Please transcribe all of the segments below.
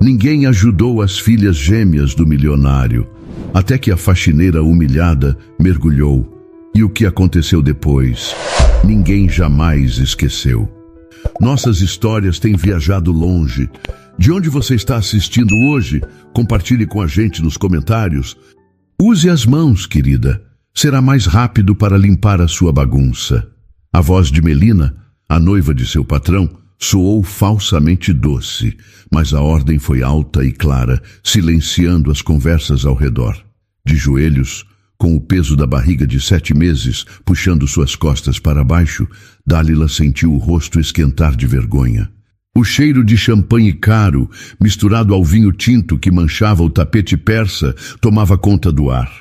Ninguém ajudou as filhas gêmeas do milionário, até que a faxineira humilhada mergulhou. E o que aconteceu depois, ninguém jamais esqueceu. Nossas histórias têm viajado longe. De onde você está assistindo hoje? Compartilhe com a gente nos comentários. Use as mãos, querida. Será mais rápido para limpar a sua bagunça. A voz de Melina, a noiva de seu patrão, soou falsamente doce, mas a ordem foi alta e clara, silenciando as conversas ao redor. De joelhos, com o peso da barriga de 7 meses puxando suas costas para baixo, Dálila sentiu o rosto esquentar de vergonha. O cheiro de champanhe caro, misturado ao vinho tinto que manchava o tapete persa, tomava conta do ar.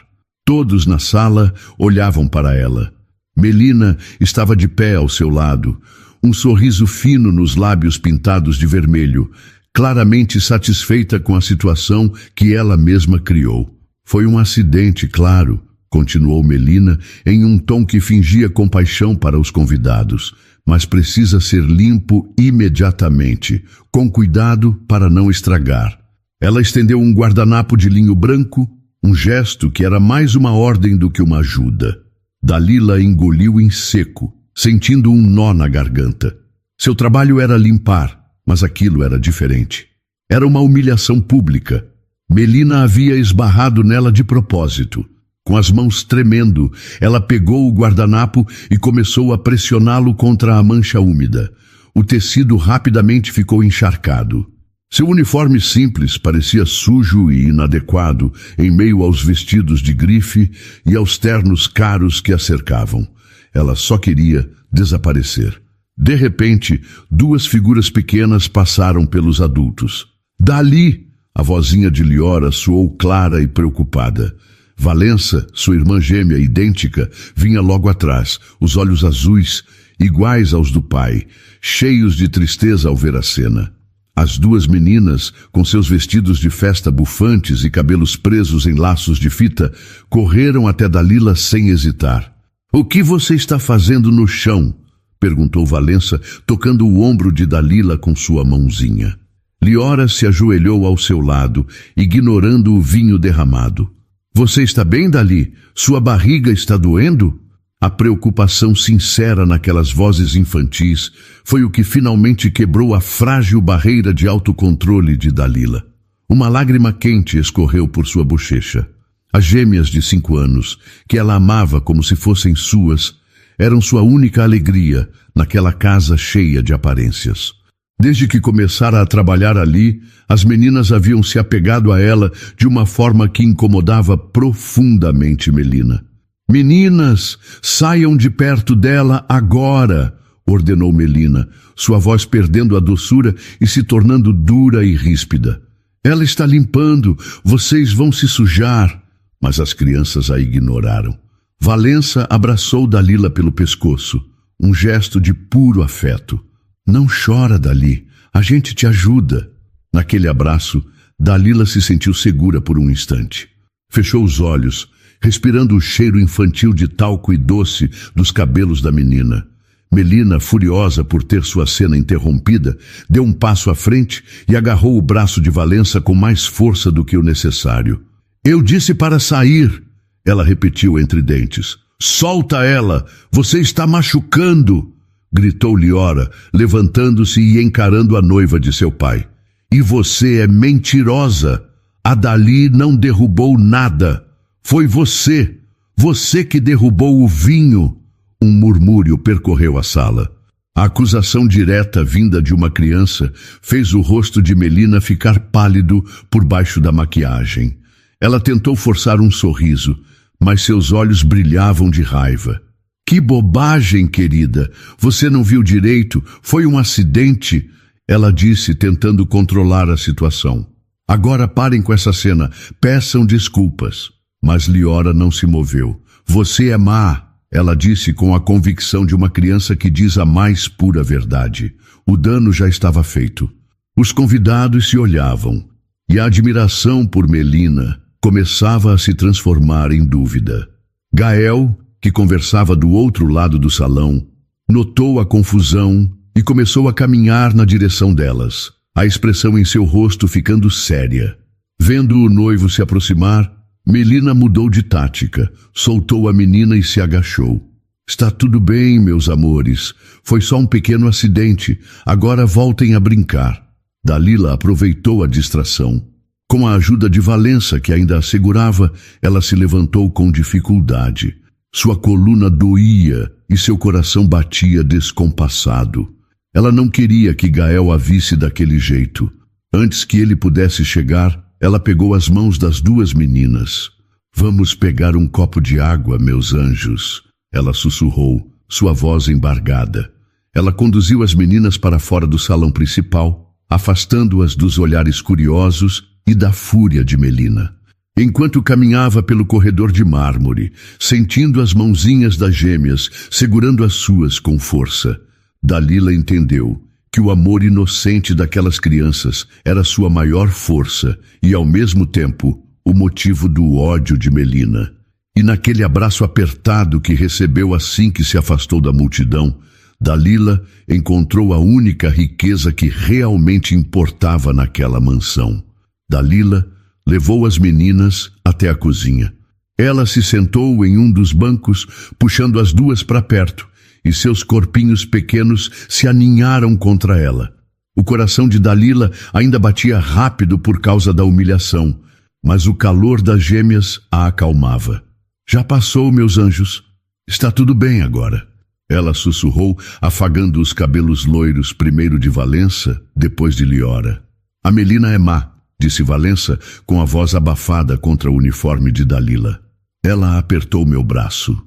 Todos na sala olhavam para ela. Melina estava de pé ao seu lado, um sorriso fino nos lábios pintados de vermelho, claramente satisfeita com a situação que ela mesma criou. Foi um acidente, claro, continuou Melina em um tom que fingia compaixão para os convidados, mas precisa ser limpo imediatamente, com cuidado para não estragar. Ela estendeu um guardanapo de linho branco, um gesto que era mais uma ordem do que uma ajuda. Dálila engoliu em seco, sentindo um nó na garganta. Seu trabalho era limpar, mas aquilo era diferente. Era uma humilhação pública. Melina havia esbarrado nela de propósito. Com as mãos tremendo, ela pegou o guardanapo e começou a pressioná-lo contra a mancha úmida. O tecido rapidamente ficou encharcado. Seu uniforme simples parecia sujo e inadequado em meio aos vestidos de grife e aos ternos caros que a cercavam. Ela só queria desaparecer. De repente, 2 figuras pequenas passaram pelos adultos. Dali! A vozinha de Liora soou clara e preocupada. Valença, sua irmã gêmea idêntica, vinha logo atrás, os olhos azuis, iguais aos do pai, cheios de tristeza ao ver a cena. As 2 meninas, com seus vestidos de festa bufantes e cabelos presos em laços de fita, correram até Dálila sem hesitar. — O que você está fazendo no chão? Perguntou Valença, tocando o ombro de Dálila com sua mãozinha. Liora se ajoelhou ao seu lado, ignorando o vinho derramado. — Você está bem, Dali? Sua barriga está doendo? A preocupação sincera naquelas vozes infantis foi o que finalmente quebrou a frágil barreira de autocontrole de Dálila. Uma lágrima quente escorreu por sua bochecha. As gêmeas de 5 anos, que ela amava como se fossem suas, eram sua única alegria naquela casa cheia de aparências. Desde que começara a trabalhar ali, as meninas haviam se apegado a ela de uma forma que incomodava profundamente Melina. — Meninas, saiam de perto dela agora! Ordenou Melina, sua voz perdendo a doçura e se tornando dura e ríspida. — Ela está limpando, vocês vão se sujar! Mas as crianças a ignoraram. Valença abraçou Dálila pelo pescoço, um gesto de puro afeto. — Não chora, Dali, a gente te ajuda. Naquele abraço, Dálila se sentiu segura por um instante. Fechou os olhos, respirando o cheiro infantil de talco e doce dos cabelos da menina. Melina, furiosa por ter sua cena interrompida, deu um passo à frente e agarrou o braço de Valença com mais força do que o necessário. — Eu disse para sair! Ela repetiu entre dentes. — Solta ela! Você está machucando! Gritou Liora, levantando-se e encarando a noiva de seu pai. — E você é mentirosa! A Dali não derrubou nada! Foi você! Você que derrubou o vinho! Um murmúrio percorreu a sala. A acusação direta vinda de uma criança fez o rosto de Melina ficar pálido por baixo da maquiagem. Ela tentou forçar um sorriso, mas seus olhos brilhavam de raiva. — Que bobagem, querida! Você não viu direito, foi um acidente! Ela disse, tentando controlar a situação. — Agora parem com essa cena, peçam desculpas. Mas Liora não se moveu. — Você é má! Ela disse com a convicção de uma criança que diz a mais pura verdade. O dano já estava feito. Os convidados se olhavam, e a admiração por Melina começava a se transformar em dúvida. Gael, que conversava do outro lado do salão, notou a confusão e começou a caminhar na direção delas. a expressão em seu rosto ficando séria. Vendo o noivo se aproximar, Melina mudou de tática, soltou a menina e se agachou. Está tudo bem, meus amores. Foi só um pequeno acidente. Agora voltem a brincar. Dalila aproveitou a distração. Com a ajuda de Valença, que ainda a segurava, ela se levantou com dificuldade. Sua coluna doía e seu coração batia descompassado. Ela não queria que Gael a visse daquele jeito. Antes que ele pudesse chegar, ela pegou as mãos das duas meninas. Vamos pegar um copo de água, meus anjos. Ela sussurrou, sua voz embargada. Ela conduziu as meninas para fora do salão principal, afastando-as dos olhares curiosos e da fúria de Melina. Enquanto caminhava pelo corredor de mármore, sentindo as mãozinhas das gêmeas, segurando as suas com força, Dalila entendeu que o amor inocente daquelas crianças era sua maior força e, ao mesmo tempo, o motivo do ódio de Melina. E naquele abraço apertado que recebeu assim que se afastou da multidão, Dalila encontrou a única riqueza que realmente importava naquela mansão. Dalila levou as meninas até a cozinha. Ela se sentou em um dos bancos, puxando as duas para perto, e seus corpinhos pequenos se aninharam contra ela. O coração de Dalila ainda batia rápido por causa da humilhação, mas o calor das gêmeas a acalmava. Já passou, meus anjos. Está tudo bem agora. Ela sussurrou, afagando os cabelos loiros, primeiro de Valença, depois de Liora. A Melina é má, disse Valença, com a voz abafada contra o uniforme de Dalila. Ela apertou meu braço.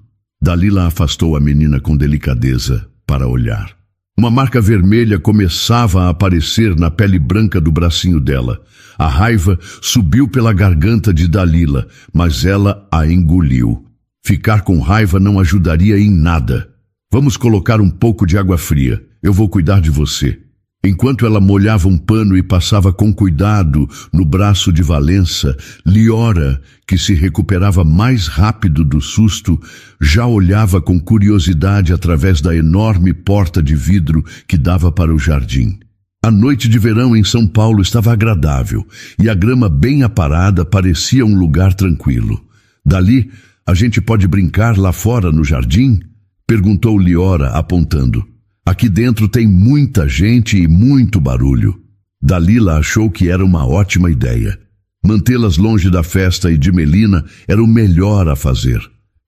Dalila afastou a menina com delicadeza para olhar. Uma marca vermelha começava a aparecer na pele branca do bracinho dela. A raiva subiu pela garganta de Dalila, mas ela a engoliu. Ficar com raiva não ajudaria em nada. Vamos colocar um pouco de água fria. Eu vou cuidar de você. Enquanto ela molhava um pano e passava com cuidado no braço de Valença, Liora, que se recuperava mais rápido do susto, já olhava com curiosidade através da enorme porta de vidro que dava para o jardim. A noite de verão em São Paulo estava agradável e a grama bem aparada parecia um lugar tranquilo. Dali, a gente pode brincar lá fora no jardim? Perguntou Liora, apontando. Aqui dentro tem muita gente e muito barulho. Dalila achou que era uma ótima ideia. Mantê-las longe da festa e de Melina era o melhor a fazer.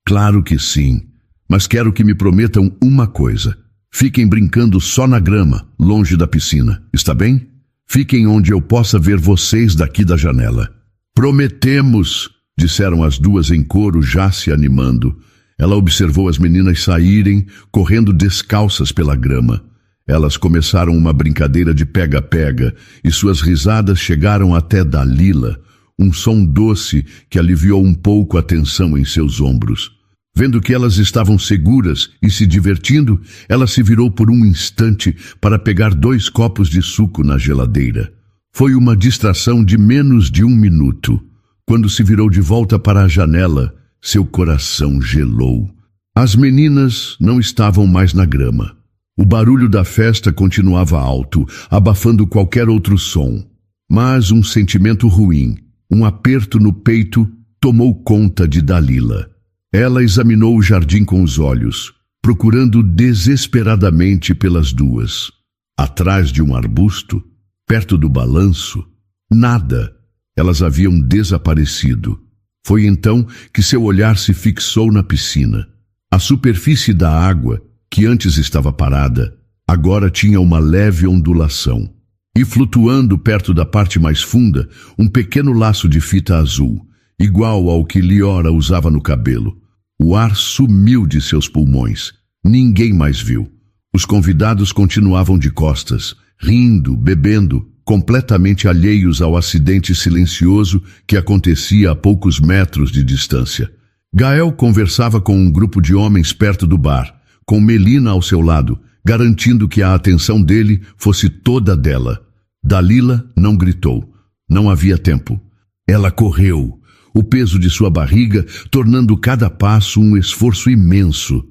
Claro que sim, mas quero que me prometam uma coisa. Fiquem brincando só na grama, longe da piscina, está bem? Fiquem onde eu possa ver vocês daqui da janela. Prometemos, disseram as duas em coro, já se animando. Ela observou as meninas saírem, correndo descalças pela grama. Elas começaram uma brincadeira de pega-pega e suas risadas chegaram até Dalila, um som doce que aliviou um pouco a tensão em seus ombros. Vendo que elas estavam seguras e se divertindo, ela se virou por um instante para pegar 2 copos de suco na geladeira. Foi uma distração de menos de 1 minuto. Quando se virou de volta para a janela, seu coração gelou. As meninas não estavam mais na grama. O barulho da festa continuava alto, abafando qualquer outro som. Mas um sentimento ruim, um aperto no peito, tomou conta de Dalila. Ela examinou o jardim com os olhos, procurando desesperadamente pelas duas. Atrás de um arbusto, perto do balanço, nada. Elas haviam desaparecido. Foi então que seu olhar se fixou na piscina. A superfície da água, que antes estava parada, agora tinha uma leve ondulação. E flutuando perto da parte mais funda, um pequeno laço de fita azul, igual ao que Liora usava no cabelo. O ar sumiu de seus pulmões. Ninguém mais viu. Os convidados continuavam de costas, rindo, bebendo, completamente alheios ao acidente silencioso que acontecia a poucos metros de distância. Gael conversava com um grupo de homens perto do bar, com Melina ao seu lado, garantindo que a atenção dele fosse toda dela. Dalila não gritou. Não havia tempo. Ela correu, o peso de sua barriga tornando cada passo um esforço imenso.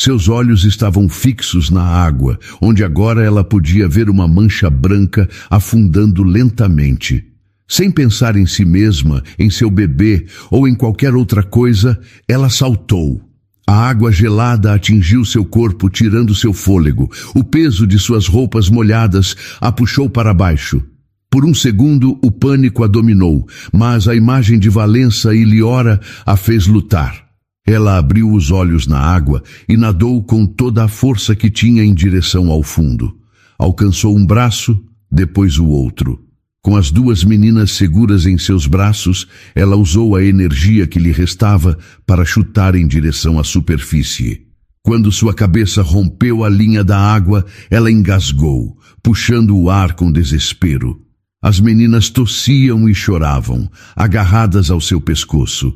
Seus olhos estavam fixos na água, onde agora ela podia ver uma mancha branca afundando lentamente. Sem pensar em si mesma, em seu bebê ou em qualquer outra coisa, ela saltou. A água gelada atingiu seu corpo, tirando seu fôlego. O peso de suas roupas molhadas a puxou para baixo. Por um segundo, o pânico a dominou, mas a imagem de Valença e Liora a fez lutar. Ela abriu os olhos na água e nadou com toda a força que tinha em direção ao fundo. Alcançou um braço, depois o outro. Com as duas meninas seguras em seus braços, ela usou a energia que lhe restava para chutar em direção à superfície. Quando sua cabeça rompeu a linha da água, ela engasgou, puxando o ar com desespero. As meninas tossiam e choravam, agarradas ao seu pescoço.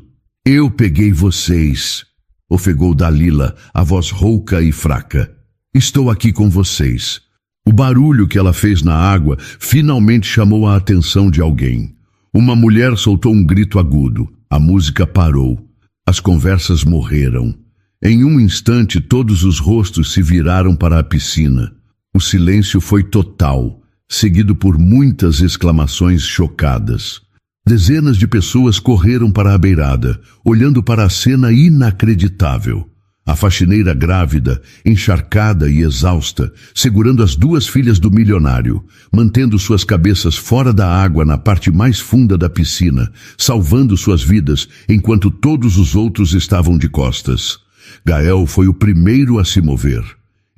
Eu peguei vocês, ofegou Dalila, a voz rouca e fraca. Estou aqui com vocês. O barulho que ela fez na água finalmente chamou a atenção de alguém. Uma mulher soltou um grito agudo. A música parou. As conversas morreram. Em um instante, todos os rostos se viraram para a piscina. O silêncio foi total, seguido por muitas exclamações chocadas. Dezenas de pessoas correram para a beirada, olhando para a cena inacreditável. A faxineira grávida, encharcada e exausta, segurando as duas filhas do milionário, mantendo suas cabeças fora da água na parte mais funda da piscina, salvando suas vidas enquanto todos os outros estavam de costas. Gael foi o primeiro a se mover.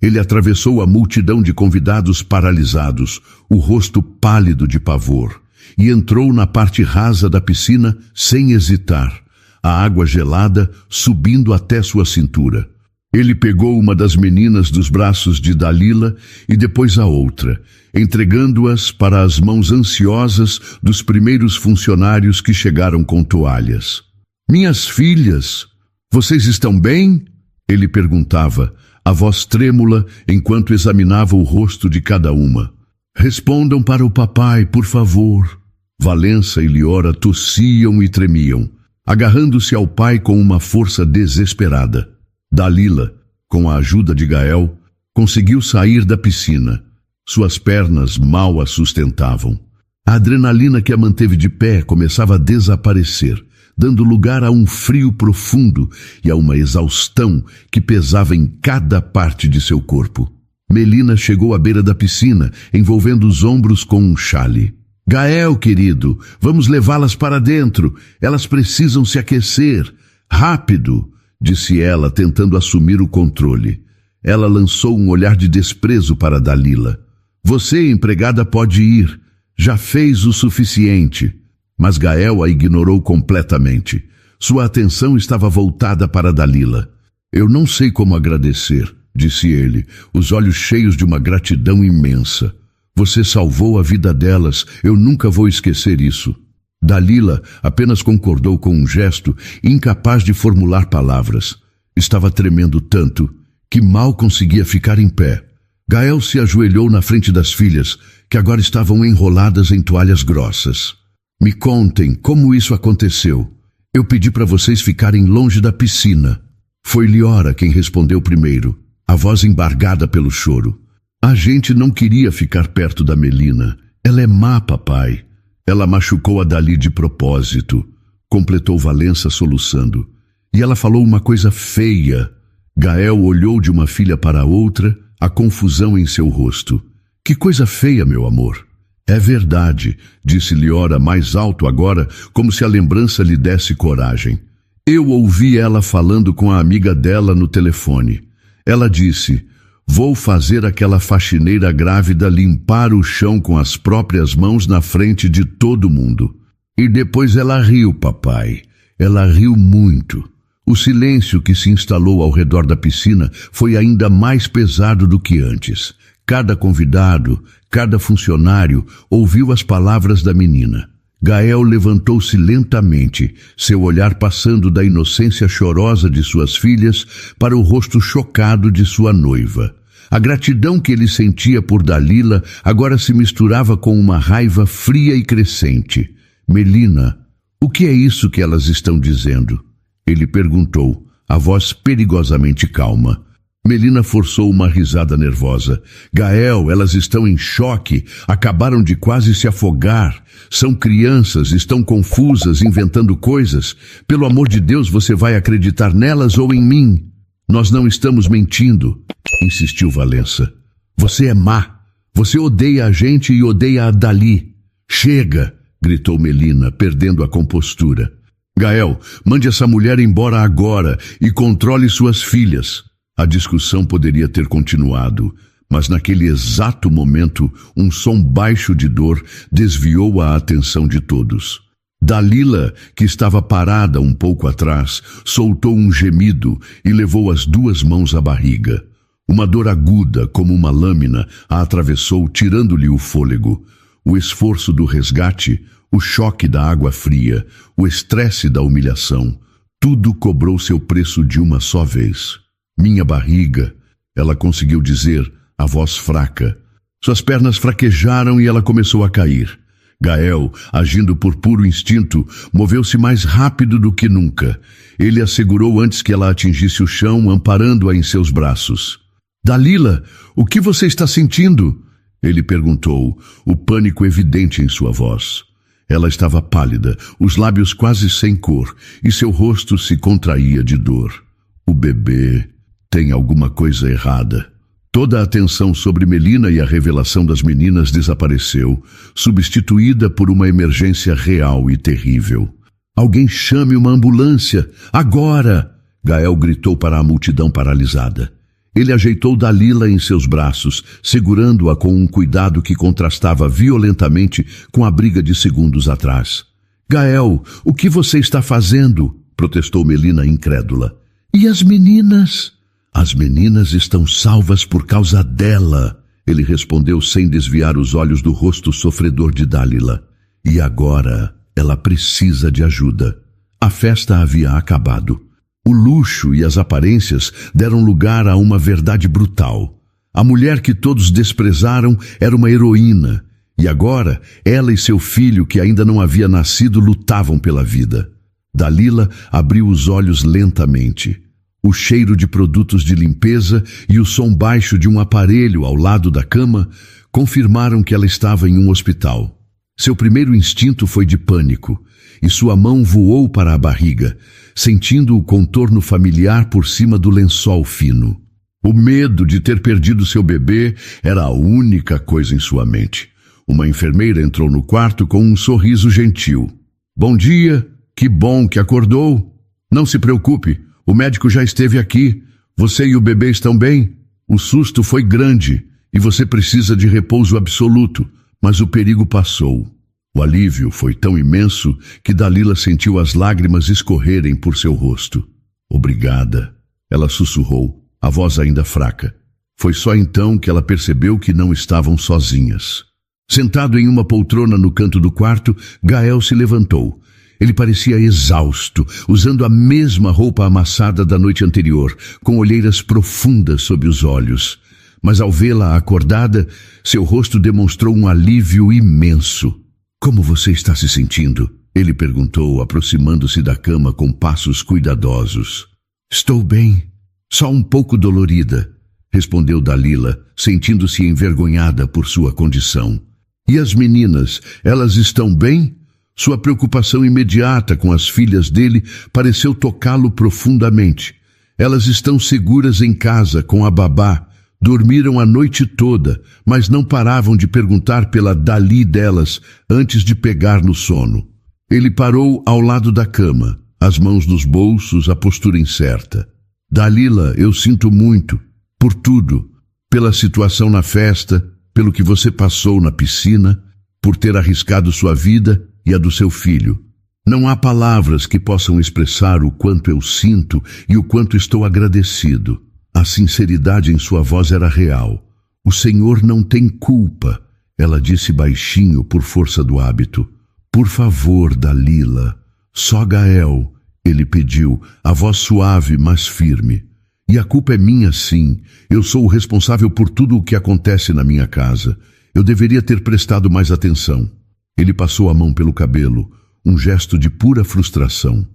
Ele atravessou a multidão de convidados paralisados, o rosto pálido de pavor, e entrou na parte rasa da piscina sem hesitar, a água gelada subindo até sua cintura. Ele pegou uma das meninas dos braços de Dalila e depois a outra, entregando-as para as mãos ansiosas dos primeiros funcionários que chegaram com toalhas. Minhas filhas, vocês estão bem? Ele perguntava, a voz trêmula enquanto examinava o rosto de cada uma. Respondam para o papai, por favor. Valença e Liora tossiam e tremiam, agarrando-se ao pai com uma força desesperada. Dalila, com a ajuda de Gael, conseguiu sair da piscina. Suas pernas mal a sustentavam. A adrenalina que a manteve de pé começava a desaparecer, dando lugar a um frio profundo e a uma exaustão que pesava em cada parte de seu corpo. Melina chegou à beira da piscina, envolvendo os ombros com um chale. Gael, querido, vamos levá-las para dentro. Elas precisam se aquecer. Rápido, disse ela, tentando assumir o controle. Ela lançou um olhar de desprezo para Dalila. Você, empregada, pode ir. Já fez o suficiente. Mas Gael a ignorou completamente. Sua atenção estava voltada para Dalila. Eu não sei como agradecer, disse ele, os olhos cheios de uma gratidão imensa. Você salvou a vida delas, eu nunca vou esquecer isso. Dalila apenas concordou com um gesto, incapaz de formular palavras. Estava tremendo tanto que mal conseguia ficar em pé. Gael se ajoelhou na frente das filhas, que agora estavam enroladas em toalhas grossas. Me contem como isso aconteceu. Eu pedi para vocês ficarem longe da piscina. Foi Liora quem respondeu primeiro, a voz embargada pelo choro. A gente não queria ficar perto da Melina. Ela é má, papai. Ela machucou a Dali de propósito, completou Valença soluçando. E ela falou uma coisa feia. Gael olhou de uma filha para a outra, a confusão em seu rosto. Que coisa feia, meu amor. É verdade, disse Liora mais alto agora, como se a lembrança lhe desse coragem. Eu ouvi ela falando com a amiga dela no telefone. Ela disse, vou fazer aquela faxineira grávida limpar o chão com as próprias mãos na frente de todo mundo. E depois ela riu, papai. Ela riu muito. O silêncio que se instalou ao redor da piscina foi ainda mais pesado do que antes. Cada convidado, cada funcionário ouviu as palavras da menina. Gael levantou-se lentamente, seu olhar passando da inocência chorosa de suas filhas para o rosto chocado de sua noiva. A gratidão que ele sentia por Dalila agora se misturava com uma raiva fria e crescente. Melina, o que é isso que elas estão dizendo? Ele perguntou, a voz perigosamente calma. Melina forçou uma risada nervosa. Gael, elas estão em choque, acabaram de quase se afogar. São crianças, estão confusas, inventando coisas. Pelo amor de Deus, você vai acreditar nelas ou em mim? Nós não estamos mentindo, insistiu Valença. Você é má. Você odeia a gente e odeia a Dali. Chega, gritou Melina, perdendo a compostura. Gael, mande essa mulher embora agora e controle suas filhas. A discussão poderia ter continuado, mas naquele exato momento, um som baixo de dor desviou a atenção de todos. Dalila, que estava parada um pouco atrás, soltou um gemido e levou as duas mãos à barriga. Uma dor aguda, como uma lâmina, a atravessou, tirando-lhe o fôlego. O esforço do resgate, o choque da água fria, o estresse da humilhação, tudo cobrou seu preço de uma só vez. Minha barriga, ela conseguiu dizer, a voz fraca. Suas pernas fraquejaram e ela começou a cair. Gael, agindo por puro instinto, moveu-se mais rápido do que nunca. Ele a segurou antes que ela atingisse o chão, amparando-a em seus braços. Dalila, o que você está sentindo? Ele perguntou, o pânico evidente em sua voz. Ela estava pálida, os lábios quase sem cor, e seu rosto se contraía de dor. O bebê tem alguma coisa errada. Toda a atenção sobre Melina e a revelação das meninas desapareceu, substituída por uma emergência real e terrível. Alguém chame uma ambulância! Agora! Gael gritou para a multidão paralisada. Ele ajeitou Dalila em seus braços, segurando-a com um cuidado que contrastava violentamente com a briga de segundos atrás. Gael, o que você está fazendo? Protestou Melina incrédula. E as meninas? As meninas estão salvas por causa dela, ele respondeu sem desviar os olhos do rosto sofredor de Dalila. E agora ela precisa de ajuda. A festa havia acabado. O luxo e as aparências deram lugar a uma verdade brutal. A mulher que todos desprezaram era uma heroína, e agora ela e seu filho, que ainda não havia nascido, lutavam pela vida. Dalila abriu os olhos lentamente. O cheiro de produtos de limpeza e o som baixo de um aparelho ao lado da cama confirmaram que ela estava em um hospital. Seu primeiro instinto foi de pânico, e sua mão voou para a barriga, sentindo o contorno familiar por cima do lençol fino. O medo de ter perdido seu bebê era a única coisa em sua mente. Uma enfermeira entrou no quarto com um sorriso gentil. Bom dia, que bom que acordou. Não se preocupe. O médico já esteve aqui. Você e o bebê estão bem? O susto foi grande e você precisa de repouso absoluto, mas o perigo passou. O alívio foi tão imenso que Dalila sentiu as lágrimas escorrerem por seu rosto. Obrigada, ela sussurrou, a voz ainda fraca. Foi só então que ela percebeu que não estavam sozinhas. Sentado em uma poltrona no canto do quarto, Gael se levantou. Ele parecia exausto, usando a mesma roupa amassada da noite anterior, com olheiras profundas sob os olhos. Mas ao vê-la acordada, seu rosto demonstrou um alívio imenso. Como você está se sentindo? Ele perguntou, aproximando-se da cama com passos cuidadosos. Estou bem, só um pouco dolorida, respondeu Dalila, sentindo-se envergonhada por sua condição. E as meninas, elas estão bem? Sua preocupação imediata com as filhas dele pareceu tocá-lo profundamente. Elas estão seguras em casa com a babá. Dormiram a noite toda, mas não paravam de perguntar pela Dali delas antes de pegar no sono. Ele parou ao lado da cama, as mãos nos bolsos, a postura incerta. Dalila, eu sinto muito, por tudo, pela situação na festa, pelo que você passou na piscina, por ter arriscado sua vida e a do seu filho. Não há palavras que possam expressar o quanto eu sinto e o quanto estou agradecido. A sinceridade em sua voz era real. O Senhor não tem culpa, ela disse baixinho por força do hábito. Por favor, Dalila. Só Gael, ele pediu, a voz suave, mas firme. E a culpa é minha, sim. Eu sou o responsável por tudo o que acontece na minha casa. Eu deveria ter prestado mais atenção. Ele passou a mão pelo cabelo, um gesto de pura frustração.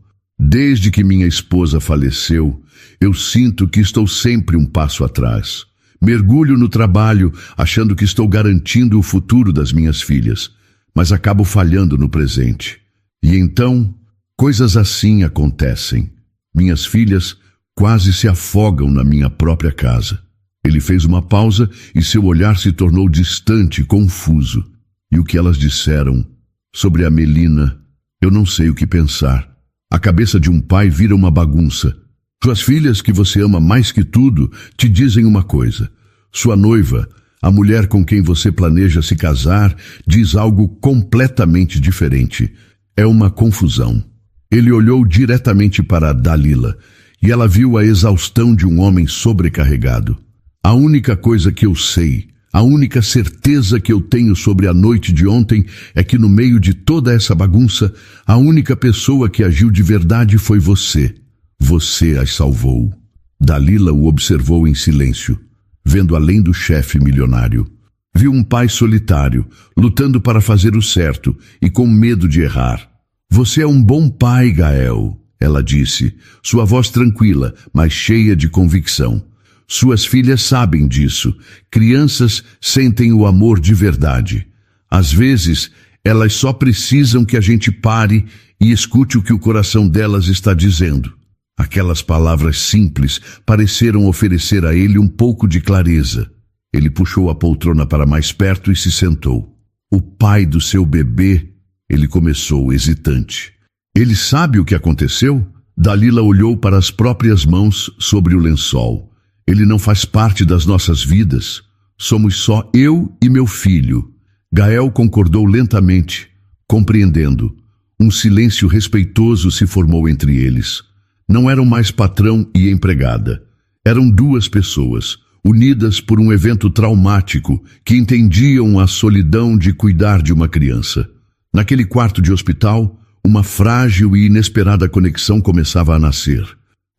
Desde que minha esposa faleceu, eu sinto que estou sempre um passo atrás. Mergulho no trabalho, achando que estou garantindo o futuro das minhas filhas, mas acabo falhando no presente. E então, coisas assim acontecem. Minhas filhas quase se afogam na minha própria casa. Ele fez uma pausa e seu olhar se tornou distante, confuso. E o que elas disseram sobre a Melina, eu não sei o que pensar. A cabeça de um pai vira uma bagunça. Suas filhas, que você ama mais que tudo, te dizem uma coisa. Sua noiva, a mulher com quem você planeja se casar, diz algo completamente diferente. É uma confusão. Ele olhou diretamente para Dalila e ela viu a exaustão de um homem sobrecarregado. A única coisa que eu sei, a única certeza que eu tenho sobre a noite de ontem é que no meio de toda essa bagunça, a única pessoa que agiu de verdade foi você. Você as salvou. Dalila o observou em silêncio, vendo além do chefe milionário. Viu um pai solitário, lutando para fazer o certo e com medo de errar. Você é um bom pai, Gael, ela disse, sua voz tranquila, mas cheia de convicção. Suas filhas sabem disso. Crianças sentem o amor de verdade. Às vezes, elas só precisam que a gente pare e escute o que o coração delas está dizendo. Aquelas palavras simples pareceram oferecer a ele um pouco de clareza. Ele puxou a poltrona para mais perto e se sentou. O pai do seu bebê, ele começou hesitante. Ele sabe o que aconteceu? Dalila olhou para as próprias mãos sobre o lençol. Ele não faz parte das nossas vidas. Somos só eu e meu filho. Gael concordou lentamente, compreendendo. Um silêncio respeitoso se formou entre eles. Não eram mais patrão e empregada. Eram duas pessoas, unidas por um evento traumático, que entendiam a solidão de cuidar de uma criança. Naquele quarto de hospital, uma frágil e inesperada conexão começava a nascer.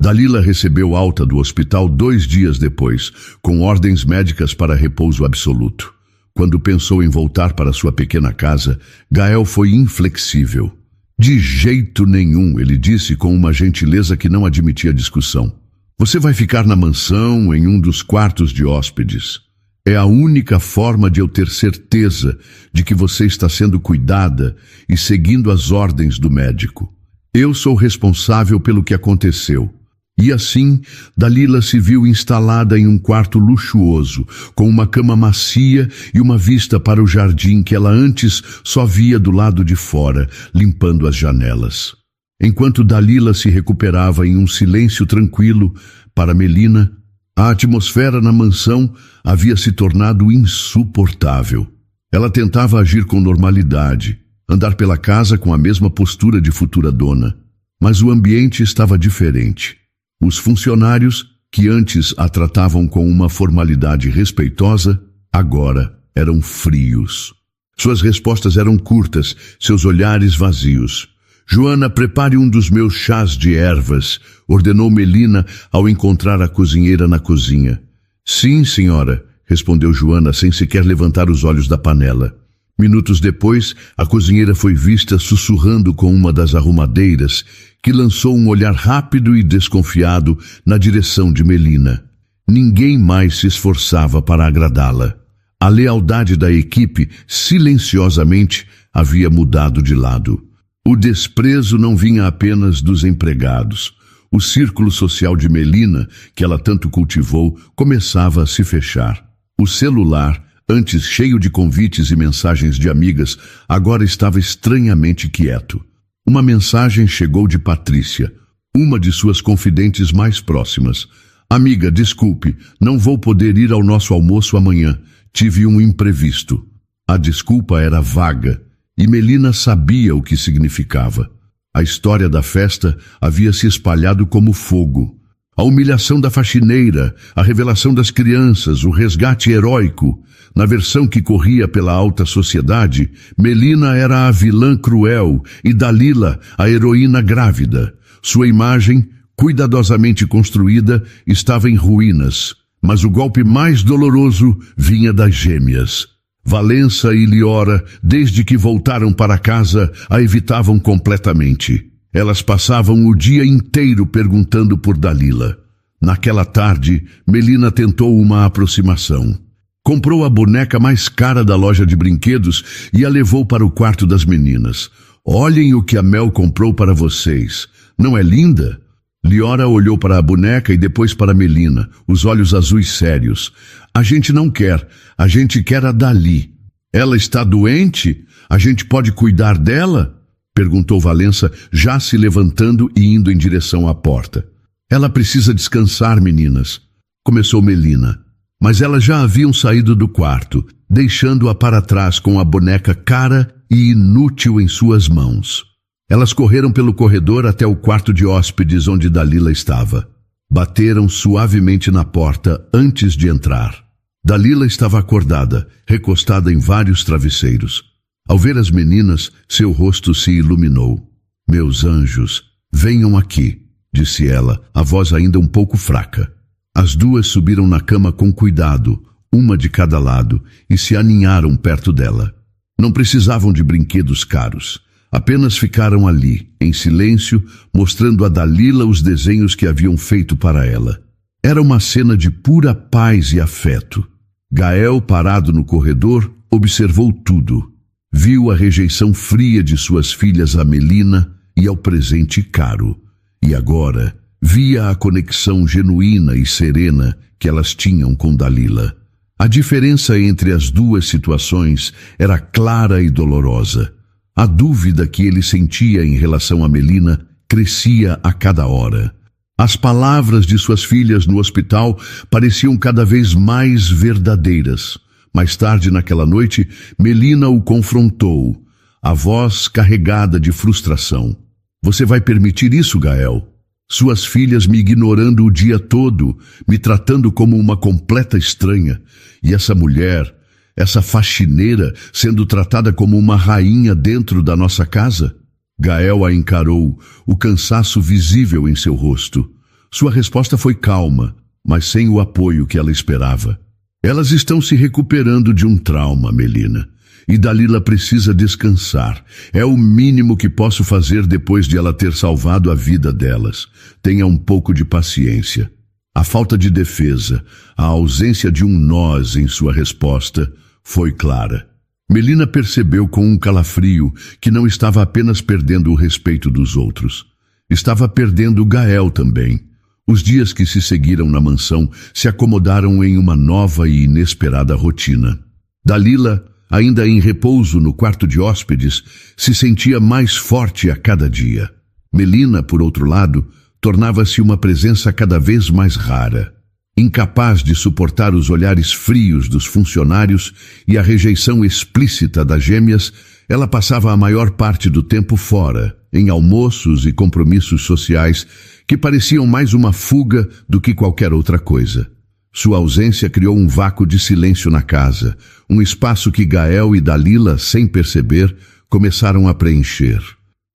Dalila recebeu alta do hospital 2 dias depois, com ordens médicas para repouso absoluto. Quando pensou em voltar para sua pequena casa, Gael foi inflexível. De jeito nenhum, ele disse com uma gentileza que não admitia discussão. Você vai ficar na mansão, em um dos quartos de hóspedes. É a única forma de eu ter certeza de que você está sendo cuidada e seguindo as ordens do médico. Eu sou responsável pelo que aconteceu. E assim, Dalila se viu instalada em um quarto luxuoso, com uma cama macia e uma vista para o jardim que ela antes só via do lado de fora, limpando as janelas. Enquanto Dalila se recuperava em um silêncio tranquilo, para Melina, a atmosfera na mansão havia se tornado insuportável. Ela tentava agir com normalidade, andar pela casa com a mesma postura de futura dona, mas o ambiente estava diferente. Os funcionários, que antes a tratavam com uma formalidade respeitosa, agora eram frios. Suas respostas eram curtas, seus olhares vazios. Joana, prepare um dos meus chás de ervas, ordenou Melina ao encontrar a cozinheira na cozinha. Sim, senhora, respondeu Joana sem sequer levantar os olhos da panela. Minutos depois, a cozinheira foi vista sussurrando com uma das arrumadeiras, que lançou um olhar rápido e desconfiado na direção de Melina. Ninguém mais se esforçava para agradá-la. A lealdade da equipe, silenciosamente, havia mudado de lado. O desprezo não vinha apenas dos empregados. O círculo social de Melina, que ela tanto cultivou, começava a se fechar. O celular, antes cheio de convites e mensagens de amigas, agora estava estranhamente quieto. Uma mensagem chegou de Patrícia, uma de suas confidentes mais próximas. Amiga, desculpe, não vou poder ir ao nosso almoço amanhã. Tive um imprevisto. A desculpa era vaga, e Melina sabia o que significava. A história da festa havia se espalhado como fogo. A humilhação da faxineira, a revelação das crianças, o resgate heróico. Na versão que corria pela alta sociedade, Melina era a vilã cruel e Dalila a heroína grávida. Sua imagem, cuidadosamente construída, estava em ruínas, mas o golpe mais doloroso vinha das gêmeas. Valença e Liora, desde que voltaram para casa, a evitavam completamente. Elas passavam o dia inteiro perguntando por Dalila. Naquela tarde, Melina tentou uma aproximação. Comprou a boneca mais cara da loja de brinquedos e a levou para o quarto das meninas. Olhem o que a Mel comprou para vocês. Não é linda? Liora olhou para a boneca e depois para Melina, os olhos azuis sérios. A gente não quer, a gente quer a Dali. Ela está doente? A gente pode cuidar dela? Perguntou Valença, já se levantando e indo em direção à porta. Ela precisa descansar, meninas, começou Melina. Mas elas já haviam saído do quarto, deixando-a para trás com a boneca cara e inútil em suas mãos. Elas correram pelo corredor até o quarto de hóspedes onde Dalila estava. Bateram suavemente na porta antes de entrar. Dalila estava acordada, recostada em vários travesseiros. Ao ver as meninas, seu rosto se iluminou. Meus anjos, venham aqui, disse ela, a voz ainda um pouco fraca. As duas subiram na cama com cuidado, uma de cada lado, e se aninharam perto dela. Não precisavam de brinquedos caros. Apenas ficaram ali, em silêncio, mostrando a Dalila os desenhos que haviam feito para ela. Era uma cena de pura paz e afeto. Gael, parado no corredor, observou tudo. Viu a rejeição fria de suas filhas a Melina e ao presente caro. E agora via a conexão genuína e serena que elas tinham com Dalila. A diferença entre as duas situações era clara e dolorosa. A dúvida que ele sentia em relação a Melina crescia a cada hora. As palavras de suas filhas no hospital pareciam cada vez mais verdadeiras. Mais tarde naquela noite, Melina o confrontou, a voz carregada de frustração. Você vai permitir isso, Gael? Suas filhas me ignorando o dia todo, me tratando como uma completa estranha. E essa mulher, essa faxineira, sendo tratada como uma rainha dentro da nossa casa? Gael a encarou, o cansaço visível em seu rosto. Sua resposta foi calma, mas sem o apoio que ela esperava. Elas estão se recuperando de um trauma, Melina. E Dalila precisa descansar. É o mínimo que posso fazer depois de ela ter salvado a vida delas. Tenha um pouco de paciência. A falta de defesa, a ausência de um nós em sua resposta, foi clara. Melina percebeu com um calafrio que não estava apenas perdendo o respeito dos outros. Estava perdendo Gael também. Os dias que se seguiram na mansão se acomodaram em uma nova e inesperada rotina. Dalila, ainda em repouso no quarto de hóspedes, se sentia mais forte a cada dia. Melina, por outro lado, tornava-se uma presença cada vez mais rara. Incapaz de suportar os olhares frios dos funcionários e a rejeição explícita das gêmeas, ela passava a maior parte do tempo fora, em almoços e compromissos sociais que pareciam mais uma fuga do que qualquer outra coisa. Sua ausência criou um vácuo de silêncio na casa, um espaço que Gael e Dalila, sem perceber, começaram a preencher.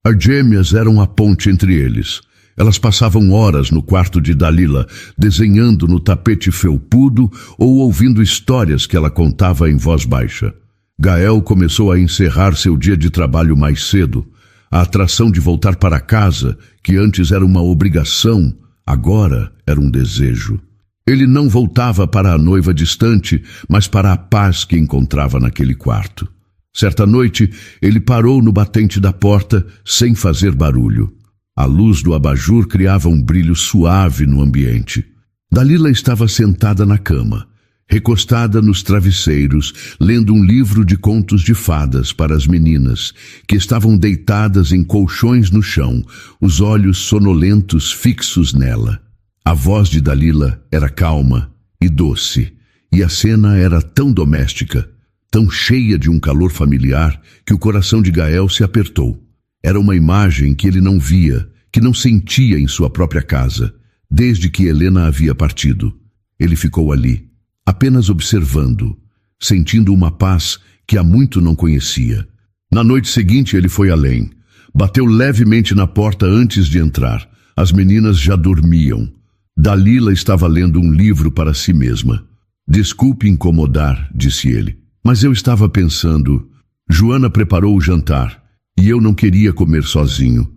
As gêmeas eram a ponte entre eles. Elas passavam horas no quarto de Dalila, desenhando no tapete felpudo ou ouvindo histórias que ela contava em voz baixa. Gael começou a encerrar seu dia de trabalho mais cedo. A atração de voltar para casa, que antes era uma obrigação, agora era um desejo. Ele não voltava para a noiva distante, mas para a paz que encontrava naquele quarto. Certa noite, ele parou no batente da porta, sem fazer barulho. A luz do abajur criava um brilho suave no ambiente. Dalila estava sentada na cama, recostada nos travesseiros, lendo um livro de contos de fadas para as meninas, que estavam deitadas em colchões no chão, os olhos sonolentos fixos nela. A voz de Dalila era calma e doce, e a cena era tão doméstica, tão cheia de um calor familiar, que o coração de Gael se apertou. Era uma imagem que ele não via, que não sentia em sua própria casa, desde que Helena havia partido. Ele ficou ali, apenas observando, sentindo uma paz que há muito não conhecia. Na noite seguinte ele foi além. Bateu levemente na porta antes de entrar. As meninas já dormiam. Dalila estava lendo um livro para si mesma. Desculpe incomodar, disse ele, mas eu estava pensando. Joana preparou o jantar, e eu não queria comer sozinho.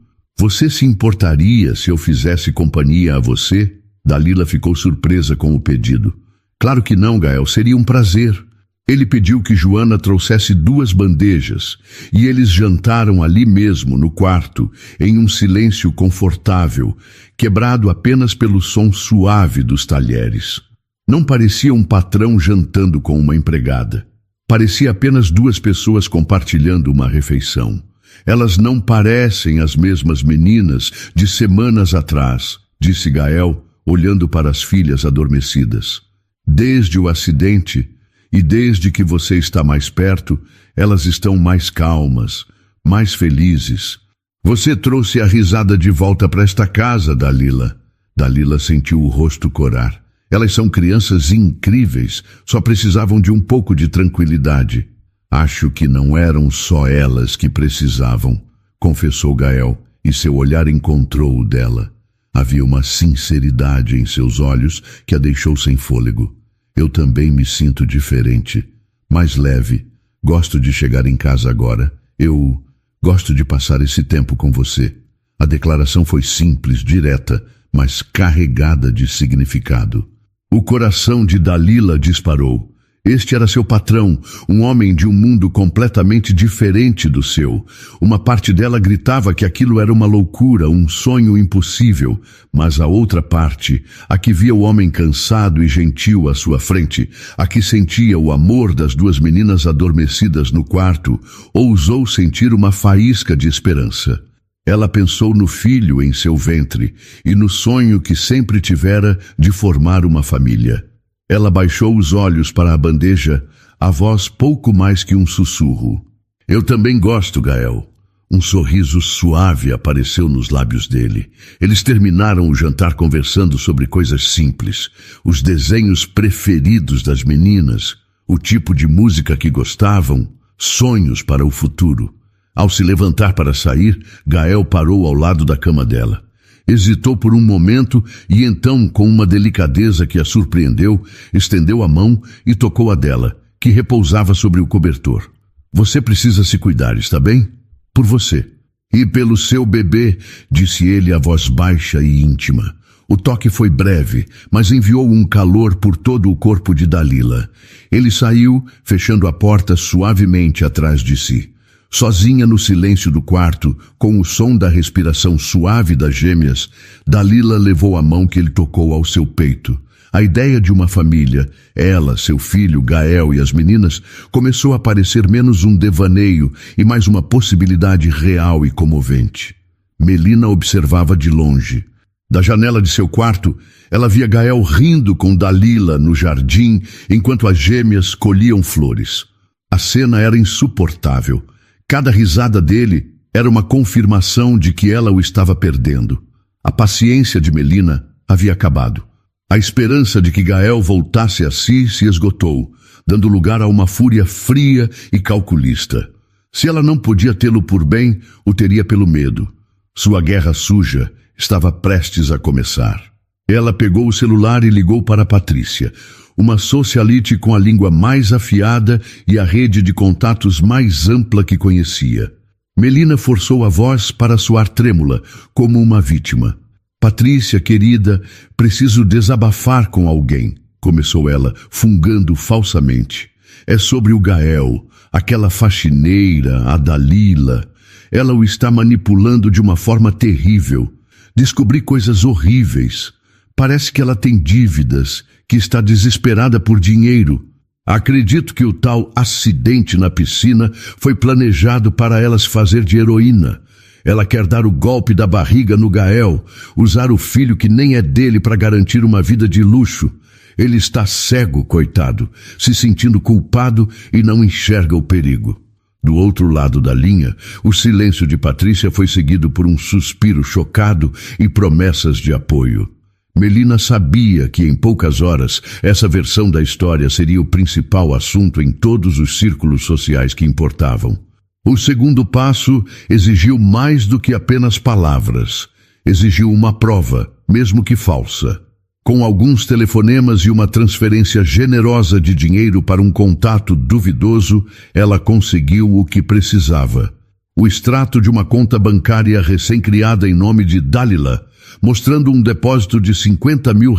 Você se importaria se eu fizesse companhia a você? Dalila ficou surpresa com o pedido. Claro que não, Gael, seria um prazer. Ele pediu que Joana trouxesse 2 bandejas, e eles jantaram ali mesmo, no quarto, em um silêncio confortável, quebrado apenas pelo som suave dos talheres. Não parecia um patrão jantando com uma empregada. Parecia apenas 2 pessoas compartilhando uma refeição. Elas não parecem as mesmas meninas de semanas atrás, disse Gael, olhando para as filhas adormecidas. Desde o acidente, e desde que você está mais perto, elas estão mais calmas, mais felizes. Você trouxe a risada de volta para esta casa, Dalila. Dalila sentiu o rosto corar. Elas são crianças incríveis, só precisavam de um pouco de tranquilidade. Acho que não eram só elas que precisavam, confessou Gael, e seu olhar encontrou o dela. Havia uma sinceridade em seus olhos que a deixou sem fôlego. Eu também me sinto diferente, mais leve. Gosto de chegar em casa agora. Eu gosto de passar esse tempo com você. A declaração foi simples, direta, mas carregada de significado. O coração de Dalila disparou. Este era seu patrão, um homem de um mundo completamente diferente do seu. Uma parte dela gritava que aquilo era uma loucura, um sonho impossível, mas a outra parte, a que via o homem cansado e gentil à sua frente, a que sentia o amor das 2 meninas adormecidas no quarto, ousou sentir uma faísca de esperança. Ela pensou no filho em seu ventre e no sonho que sempre tivera de formar uma família. Ela baixou os olhos para a bandeja, a voz pouco mais que um sussurro. Eu também gosto, Gael. Um sorriso suave apareceu nos lábios dele. Eles terminaram o jantar conversando sobre coisas simples, os desenhos preferidos das meninas, o tipo de música que gostavam, sonhos para o futuro. Ao se levantar para sair, Gael parou ao lado da cama dela. Hesitou por um momento e então, com uma delicadeza que a surpreendeu, estendeu a mão e tocou a dela, que repousava sobre o cobertor. Você precisa se cuidar, está bem? Por você. E pelo seu bebê, disse ele a voz baixa e íntima. O toque foi breve, mas enviou um calor por todo o corpo de Dalila. Ele saiu, fechando a porta suavemente atrás de si. Sozinha no silêncio do quarto, com o som da respiração suave das gêmeas, Dalila levou a mão que ele tocou ao seu peito. A ideia de uma família, ela, seu filho, Gael e as meninas, começou a parecer menos um devaneio e mais uma possibilidade real e comovente. Melina observava de longe. Da janela de seu quarto, ela via Gael rindo com Dalila no jardim, enquanto as gêmeas colhiam flores. A cena era insuportável. Cada risada dele era uma confirmação de que ela o estava perdendo. A paciência de Melina havia acabado. A esperança de que Gael voltasse a si se esgotou, dando lugar a uma fúria fria e calculista. Se ela não podia tê-lo por bem, o teria pelo medo. Sua guerra suja estava prestes a começar. Ela pegou o celular e ligou para Patrícia, uma socialite com a língua mais afiada e a rede de contatos mais ampla que conhecia. Melina forçou a voz para soar trêmula, como uma vítima. Patrícia, querida, preciso desabafar com alguém, começou ela, fungando falsamente. É sobre o Gael, aquela faxineira, a Dalila. Ela o está manipulando de uma forma terrível. Descobri coisas horríveis. Parece que ela tem dívidas, que está desesperada por dinheiro. Acredito que o tal acidente na piscina foi planejado para ela se fazer de heroína. Ela quer dar o golpe da barriga no Gael, usar o filho que nem é dele para garantir uma vida de luxo. Ele está cego, coitado, se sentindo culpado e não enxerga o perigo. Do outro lado da linha, o silêncio de Patrícia foi seguido por um suspiro chocado e promessas de apoio. Melina sabia que em poucas horas essa versão da história seria o principal assunto em todos os círculos sociais que importavam. O segundo passo exigiu mais do que apenas palavras. Exigiu uma prova, mesmo que falsa. Com alguns telefonemas e uma transferência generosa de dinheiro para um contato duvidoso, ela conseguiu o que precisava. O extrato de uma conta bancária recém-criada em nome de Dalila, mostrando um depósito de R$50 mil,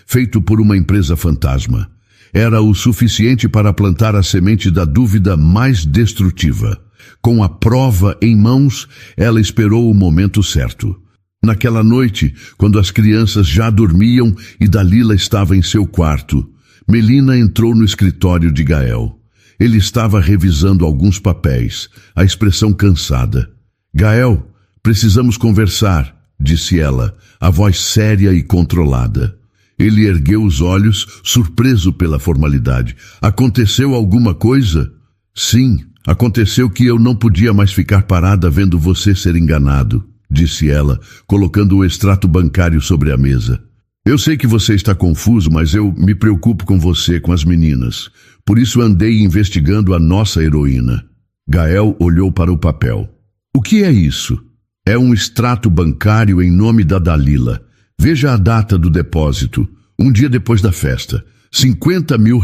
feito por uma empresa fantasma. Era o suficiente para plantar a semente da dúvida mais destrutiva. Com a prova em mãos, ela esperou o momento certo. Naquela noite, quando as crianças já dormiam e Dalila estava em seu quarto, Melina entrou no escritório de Gael. Ele estava revisando alguns papéis, a expressão cansada. Gael, precisamos conversar, disse ela, a voz séria e controlada. Ele ergueu os olhos, surpreso pela formalidade. Aconteceu alguma coisa? Sim, aconteceu que eu não podia mais ficar parada vendo você ser enganado, disse ela, colocando o extrato bancário sobre a mesa. Eu sei que você está confuso, mas eu me preocupo com você, com as meninas. Por isso andei investigando a nossa heroína. Gael olhou para o papel. O que é isso? É um extrato bancário em nome da Dalila. Veja a data do depósito. Um dia depois da festa. R$50 mil.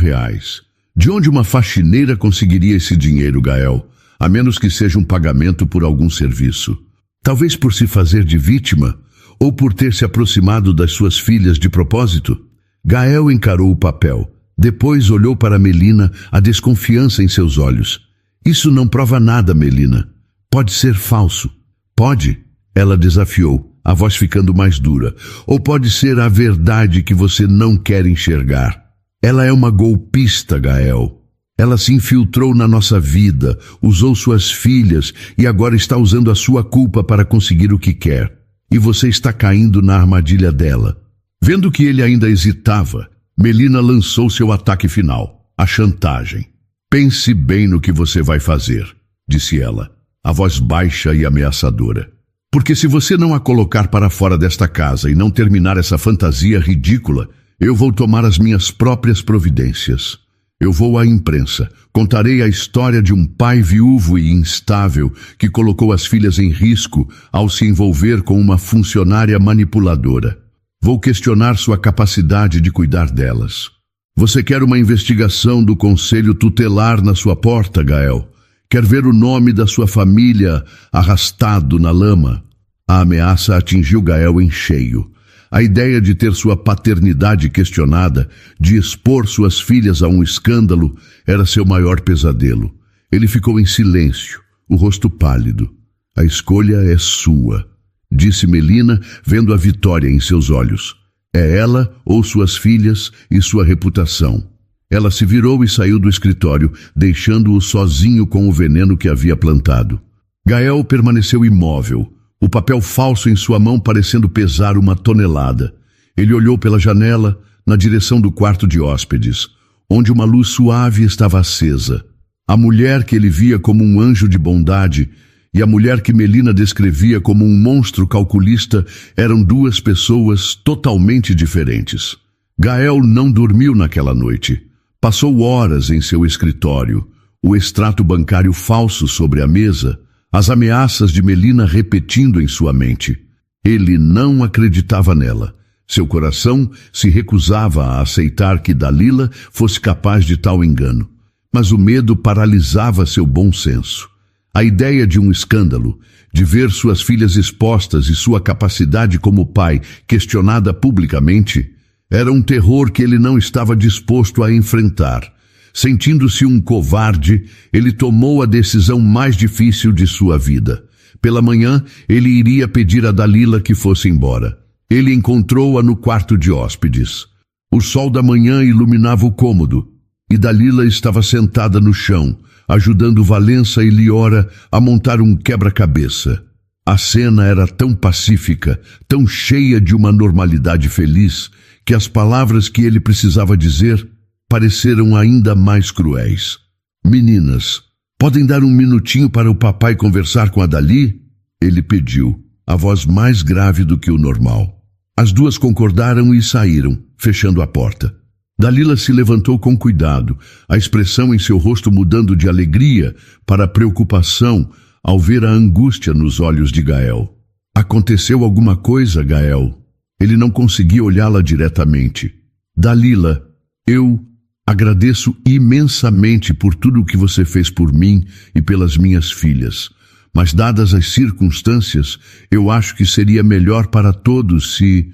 De onde uma faxineira conseguiria esse dinheiro, Gael? A menos que seja um pagamento por algum serviço. Talvez por se fazer de vítima, ou por ter se aproximado das suas filhas de propósito. Gael encarou o papel. Depois olhou para Melina, a desconfiança em seus olhos. Isso não prova nada, Melina. Pode ser falso. Pode? Ela desafiou, a voz ficando mais dura. Ou pode ser a verdade que você não quer enxergar. Ela é uma golpista, Gael. Ela se infiltrou na nossa vida, usou suas filhas e agora está usando a sua culpa para conseguir o que quer. E você está caindo na armadilha dela. Vendo que ele ainda hesitava, Melina lançou seu ataque final, a chantagem. Pense bem no que você vai fazer, disse ela, a voz baixa e ameaçadora. Porque se você não a colocar para fora desta casa e não terminar essa fantasia ridícula, eu vou tomar as minhas próprias providências. Eu vou à imprensa, contarei a história de um pai viúvo e instável que colocou as filhas em risco ao se envolver com uma funcionária manipuladora. Vou questionar sua capacidade de cuidar delas. Você quer uma investigação do Conselho Tutelar na sua porta, Gael? Quer ver o nome da sua família arrastado na lama? A ameaça atingiu Gael em cheio. A ideia de ter sua paternidade questionada, de expor suas filhas a um escândalo, era seu maior pesadelo. Ele ficou em silêncio, o rosto pálido. A escolha é sua, disse Melina, vendo a vitória em seus olhos. É ela ou suas filhas e sua reputação. Ela se virou e saiu do escritório, deixando-o sozinho com o veneno que havia plantado. Gael permaneceu imóvel, o papel falso em sua mão parecendo pesar 1 tonelada. Ele olhou pela janela, na direção do quarto de hóspedes, onde uma luz suave estava acesa. A mulher que ele via como um anjo de bondade e a mulher que Melina descrevia como um monstro calculista eram 2 pessoas totalmente diferentes. Gael não dormiu naquela noite. Passou horas em seu escritório, o extrato bancário falso sobre a mesa, as ameaças de Melina repetindo em sua mente. Ele não acreditava nela. Seu coração se recusava a aceitar que Dalila fosse capaz de tal engano. Mas o medo paralisava seu bom senso. A ideia de um escândalo, de ver suas filhas expostas e sua capacidade como pai questionada publicamente, era um terror que ele não estava disposto a enfrentar. Sentindo-se um covarde, ele tomou a decisão mais difícil de sua vida. Pela manhã, ele iria pedir a Dalila que fosse embora. Ele encontrou-a no quarto de hóspedes. O sol da manhã iluminava o cômodo, e Dalila estava sentada no chão, ajudando Valença e Liora a montar um quebra-cabeça. A cena era tão pacífica, tão cheia de uma normalidade feliz, que as palavras que ele precisava dizer pareceram ainda mais cruéis. Meninas, podem dar 1 minutinho para o papai conversar com a Dali? Ele pediu, a voz mais grave do que o normal. As 2 concordaram e saíram, fechando a porta. Dalila se levantou com cuidado, a expressão em seu rosto mudando de alegria para preocupação ao ver a angústia nos olhos de Gael. Aconteceu alguma coisa, Gael? Ele não conseguia olhá-la diretamente. Dalila, eu agradeço imensamente por tudo o que você fez por mim e pelas minhas filhas. mas dadas as circunstâncias, eu acho que seria melhor para todos se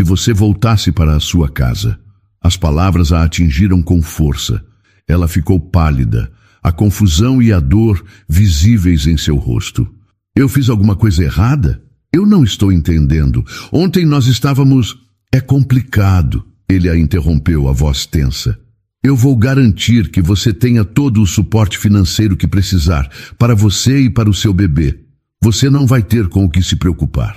você voltasse para a sua casa. As palavras a atingiram com força. Ela ficou pálida, a confusão e a dor visíveis em seu rosto. Eu fiz alguma coisa errada? Eu não estou entendendo. Ontem nós estávamos... É complicado, ele a interrompeu, a voz tensa. Eu vou garantir que você tenha todo o suporte financeiro que precisar, para você e para o seu bebê. Você não vai ter com o que se preocupar.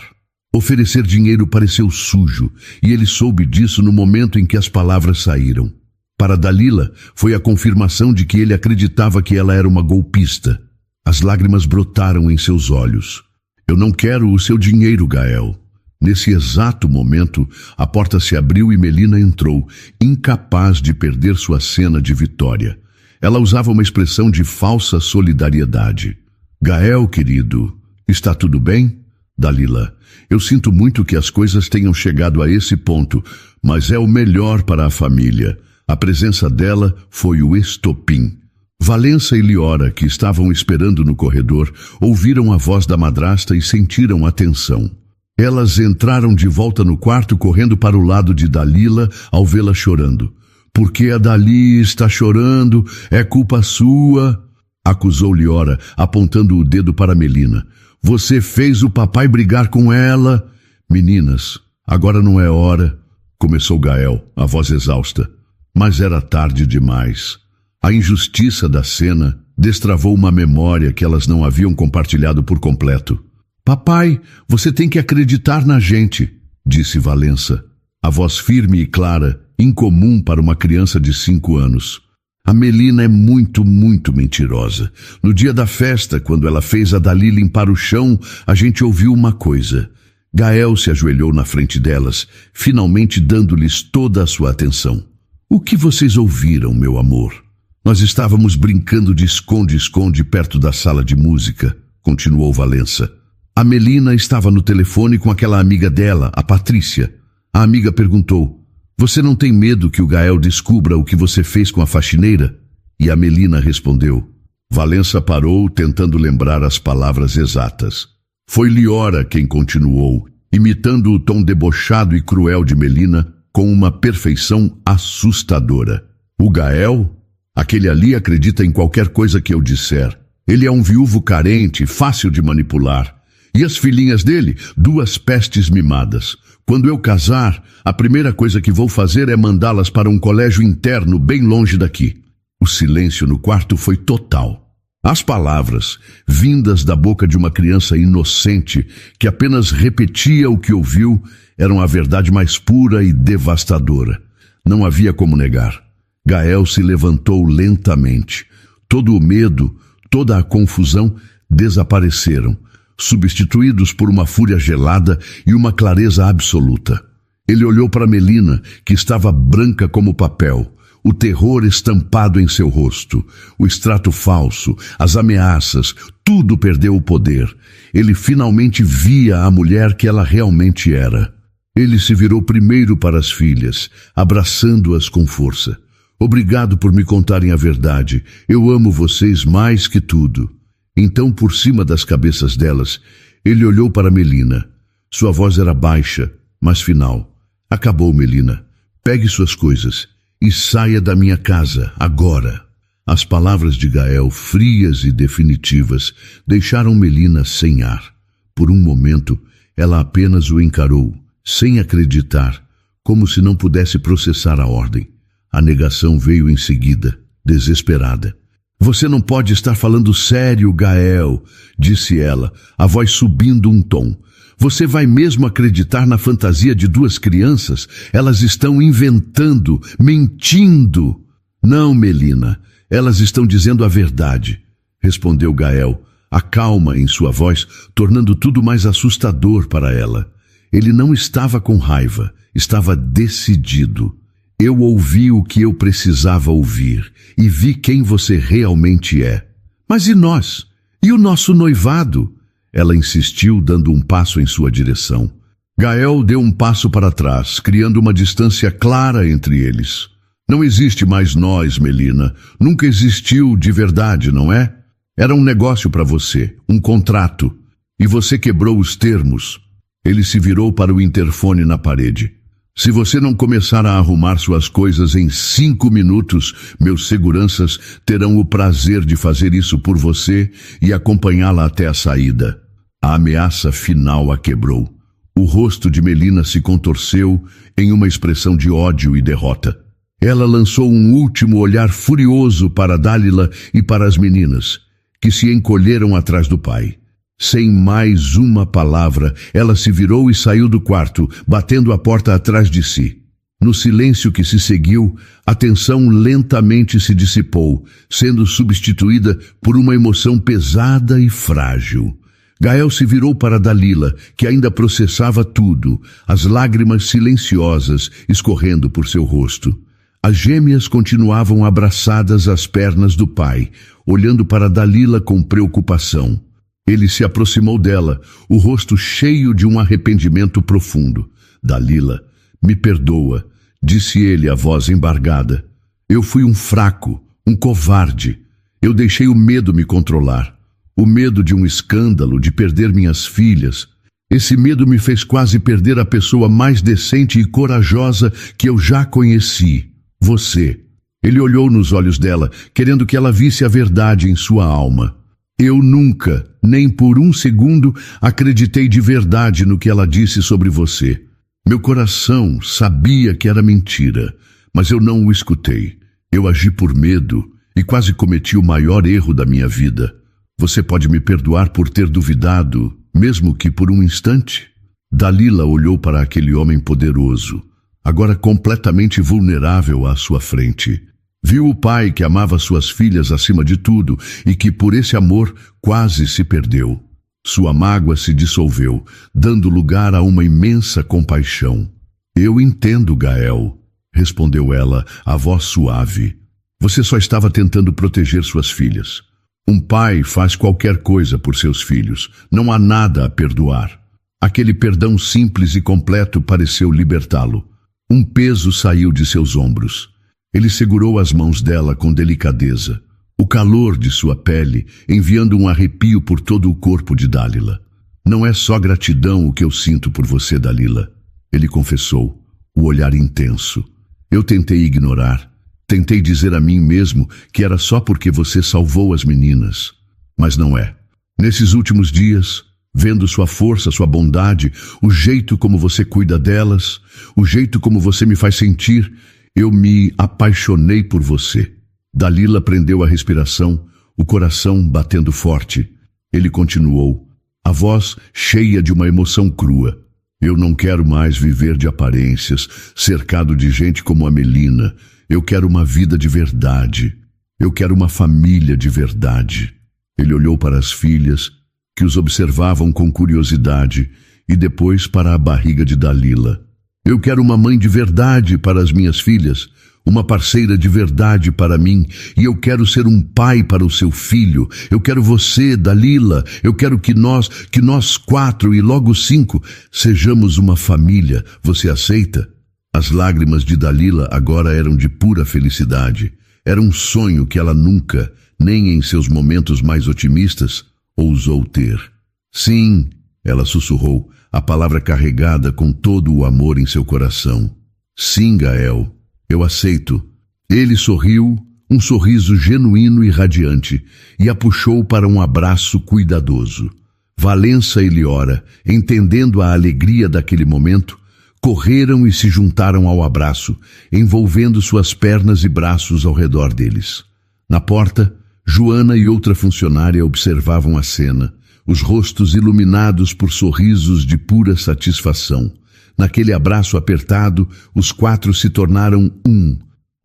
Oferecer dinheiro pareceu sujo, e ele soube disso no momento em que as palavras saíram. Para Dalila, foi a confirmação de que ele acreditava que ela era uma golpista. As lágrimas brotaram em seus olhos. Eu não quero o seu dinheiro, Gael. Nesse exato momento, a porta se abriu e Melina entrou, incapaz de perder sua cena de vitória. Ela usava uma expressão de falsa solidariedade. Gael, querido, está tudo bem? Dalila, eu sinto muito que as coisas tenham chegado a esse ponto, mas é o melhor para a família. A presença dela foi o estopim. Valença e Liora, que estavam esperando no corredor, ouviram a voz da madrasta e sentiram a tensão. Elas entraram de volta no quarto correndo para o lado de Dalila ao vê-la chorando. Por que a Dali está chorando? É culpa sua, acusou Liora, apontando o dedo para Melina. Você fez o papai brigar com ela. Meninas, agora não é hora, começou Gael, a voz exausta. Mas era tarde demais. A injustiça da cena destravou uma memória que elas não haviam compartilhado por completo. Papai, você tem que acreditar na gente, disse Valença. A voz firme e clara, incomum para uma criança de 5 anos. A Melina é muito mentirosa. No dia da festa, quando ela fez a Dali limpar o chão, a gente ouviu uma coisa. Gael se ajoelhou na frente delas, finalmente dando-lhes toda a sua atenção. O que vocês ouviram, meu amor? Nós estávamos brincando de esconde-esconde perto da sala de música, continuou Valença. A Melina estava no telefone com aquela amiga dela, a Patrícia. A amiga perguntou, você não tem medo que o Gael descubra o que você fez com a faxineira? E a Melina respondeu. Valença parou, tentando lembrar as palavras exatas. Foi Liora quem continuou, imitando o tom debochado e cruel de Melina com uma perfeição assustadora. O Gael? Aquele ali acredita em qualquer coisa que eu disser. Ele é um viúvo carente, fácil de manipular. E as filhinhas dele, 2 pestes mimadas. Quando eu casar, a primeira coisa que vou fazer é mandá-las para um colégio interno bem longe daqui. O silêncio no quarto foi total. As palavras, vindas da boca de uma criança inocente, que apenas repetia o que ouviu, eram a verdade mais pura e devastadora. Não havia como negar. Gael se levantou lentamente. Todo o medo, toda a confusão desapareceram, substituídos por uma fúria gelada e uma clareza absoluta. Ele olhou para Melina, que estava branca como papel, o terror estampado em seu rosto, o extrato falso, as ameaças, tudo perdeu o poder. Ele finalmente via a mulher que ela realmente era. Ele se virou primeiro para as filhas, abraçando-as com força. Obrigado por me contarem a verdade. Eu amo vocês mais que tudo. Então, por cima das cabeças delas, ele olhou para Melina. Sua voz era baixa, mas final. Acabou, Melina. Pegue suas coisas e saia da minha casa, agora. As palavras de Gael, frias e definitivas, deixaram Melina sem ar. Por um momento, ela apenas o encarou, sem acreditar, como se não pudesse processar a ordem. A negação veio em seguida, desesperada. Você não pode estar falando sério, Gael, disse ela, a voz subindo um tom. Você vai mesmo acreditar na fantasia de 2 crianças? Elas estão inventando, mentindo. Não, Melina, elas estão dizendo a verdade, respondeu Gael, a calma em sua voz, tornando tudo mais assustador para ela. Ele não estava com raiva, estava decidido. Eu ouvi o que eu precisava ouvir e vi quem você realmente é. Mas e nós? E o nosso noivado? Ela insistiu, dando um passo em sua direção. Gael deu um passo para trás, criando uma distância clara entre eles. Não existe mais nós, Melina. Nunca existiu de verdade, não é? Era um negócio para você, um contrato. E você quebrou os termos. Ele se virou para o interfone na parede. Se você não começar a arrumar suas coisas em 5 minutos, meus seguranças terão o prazer de fazer isso por você e acompanhá-la até a saída. A ameaça final a quebrou. O rosto de Melina se contorceu em uma expressão de ódio e derrota. Ela lançou um último olhar furioso para Dálila e para as meninas, que se encolheram atrás do pai. Sem mais uma palavra, ela se virou e saiu do quarto, batendo a porta atrás de si. No silêncio que se seguiu, a tensão lentamente se dissipou, sendo substituída por uma emoção pesada e frágil. Gael se virou para Dalila, que ainda processava tudo, as lágrimas silenciosas escorrendo por seu rosto. As gêmeas continuavam abraçadas às pernas do pai, olhando para Dalila com preocupação. Ele se aproximou dela, o rosto cheio de um arrependimento profundo. Dalila, me perdoa, disse ele, a voz embargada. Eu fui um fraco, um covarde. Eu deixei o medo me controlar. O medo de um escândalo, de perder minhas filhas. Esse medo me fez quase perder a pessoa mais decente e corajosa que eu já conheci. Você. Ele olhou nos olhos dela, querendo que ela visse a verdade em sua alma. Eu nunca, nem por um segundo, acreditei de verdade no que ela disse sobre você. Meu coração sabia que era mentira, mas eu não o escutei. Eu agi por medo e quase cometi o maior erro da minha vida. Você pode me perdoar por ter duvidado, mesmo que por um instante? Dalila olhou para aquele homem poderoso, agora completamente vulnerável à sua frente. Viu o pai que amava suas filhas acima de tudo e que por esse amor quase se perdeu. Sua mágoa se dissolveu, dando lugar a uma imensa compaixão. Eu entendo, Gael, respondeu ela, a voz suave. Você só estava tentando proteger suas filhas. Um pai faz qualquer coisa por seus filhos. Não há nada a perdoar. Aquele perdão simples e completo pareceu libertá-lo. Um peso saiu de seus ombros. Ele segurou as mãos dela com delicadeza, o calor de sua pele enviando um arrepio por todo o corpo de Dálila. Não é só gratidão o que eu sinto por você, Dalila, ele confessou, o olhar intenso. Eu tentei ignorar, tentei dizer a mim mesmo que era só porque você salvou as meninas, mas não é. Nesses últimos dias, vendo sua força, sua bondade, o jeito como você cuida delas, o jeito como você me faz sentir, eu me apaixonei por você. Dalila prendeu a respiração, o coração batendo forte. Ele continuou, a voz cheia de uma emoção crua. Eu não quero mais viver de aparências, cercado de gente como a Melina. Eu quero uma vida de verdade. Eu quero uma família de verdade. Ele olhou para as filhas, que os observavam com curiosidade, e depois para a barriga de Dalila. Eu quero uma mãe de verdade para as minhas filhas, uma parceira de verdade para mim, e eu quero ser um pai para o seu filho. Eu quero você, Dalila, eu quero que nós 4 e logo 5 sejamos uma família. Você aceita? As lágrimas de Dalila agora eram de pura felicidade. Era um sonho que ela nunca, nem em seus momentos mais otimistas, ousou ter. Sim, ela sussurrou, a palavra carregada com todo o amor em seu coração. Sim, Gael, eu aceito. Ele sorriu, um sorriso genuíno e radiante, e a puxou para um abraço cuidadoso. Valença e Liora, entendendo a alegria daquele momento, correram e se juntaram ao abraço, envolvendo suas pernas e braços ao redor deles. Na porta, Joana e outra funcionária observavam a cena, os rostos iluminados por sorrisos de pura satisfação. Naquele abraço apertado, os 4 se tornaram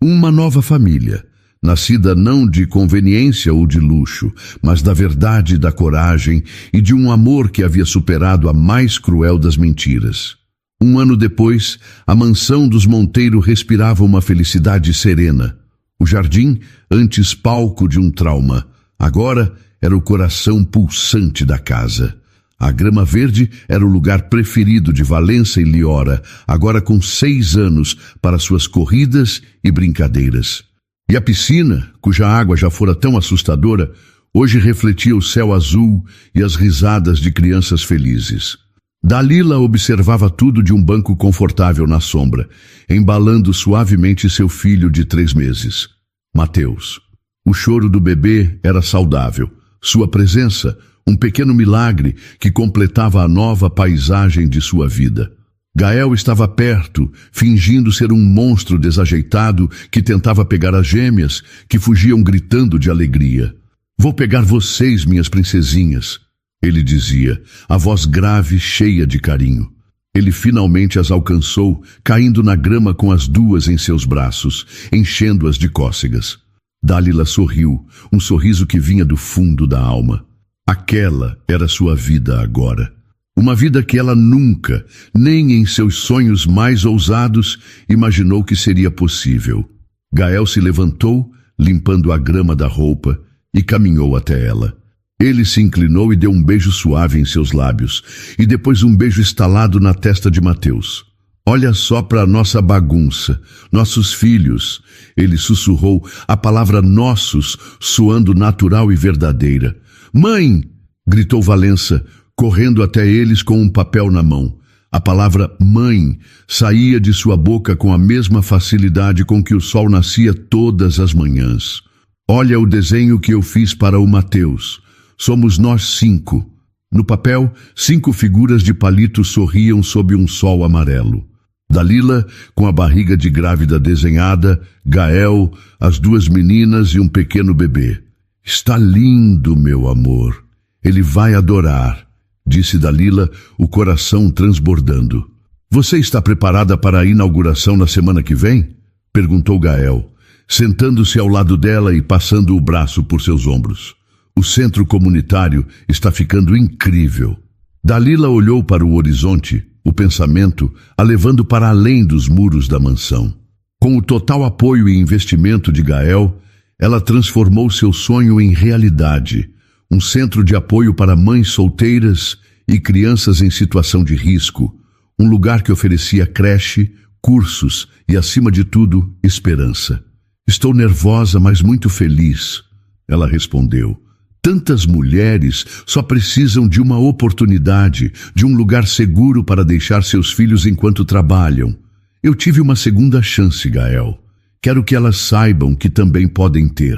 uma nova família, nascida não de conveniência ou de luxo, mas da verdade, da coragem e de um amor que havia superado a mais cruel das mentiras. 1 ano depois, a mansão dos Monteiro respirava uma felicidade serena. O jardim, antes palco de um trauma, agora era o coração pulsante da casa. A grama verde era o lugar preferido de Valença e Liora, agora com 6 anos, para suas corridas e brincadeiras. E a piscina, cuja água já fora tão assustadora, Hoje refletia o céu azul e as risadas de crianças felizes. Dalila observava tudo de um banco confortável na sombra, embalando suavemente seu filho de 3 meses, Mateus. O choro do bebê era saudável. Sua presença, um pequeno milagre que completava a nova paisagem de sua vida. Gael estava perto, fingindo ser um monstro desajeitado que tentava pegar as gêmeas, que fugiam gritando de alegria. "Vou pegar vocês, minhas princesinhas", ele dizia, a voz grave, cheia de carinho. Ele finalmente as alcançou, caindo na grama com as duas em seus braços, enchendo-as de cócegas. Dalila sorriu, um sorriso que vinha do fundo da alma. Aquela era sua vida agora. Uma vida que ela nunca, nem em seus sonhos mais ousados, imaginou que seria possível. Gael se levantou, limpando a grama da roupa, e caminhou até ela. Ele se inclinou e deu um beijo suave em seus lábios, e depois um beijo estalado na testa de Mateus. "Olha só para a nossa bagunça, nossos filhos", ele sussurrou, a palavra nossos soando natural e verdadeira. "Mãe!", gritou Valença, correndo até eles com um papel na mão. A palavra mãe saía de sua boca com a mesma facilidade com que o sol nascia todas as manhãs. "Olha o desenho que eu fiz para o Mateus. Somos nós 5. No papel, 5 figuras de palito sorriam sob um sol amarelo. Dalila, com a barriga de grávida desenhada, Gael, as 2 meninas e um pequeno bebê. "Está lindo, meu amor. Ele vai adorar", disse Dalila, o coração transbordando. "Você está preparada para a inauguração na semana que vem?", perguntou Gael, sentando-se ao lado dela e passando o braço por seus ombros. "O centro comunitário está ficando incrível." Dalila olhou para o horizonte, o pensamento a levando para além dos muros da mansão. Com o total apoio e investimento de Gael, ela transformou seu sonho em realidade. Um centro de apoio para mães solteiras e crianças em situação de risco. Um lugar que oferecia creche, cursos e, acima de tudo, esperança. "Estou nervosa, mas muito feliz", ela respondeu. "Tantas mulheres só precisam de uma oportunidade, de um lugar seguro para deixar seus filhos enquanto trabalham. Eu tive uma segunda chance, Gael. Quero que elas saibam que também podem ter."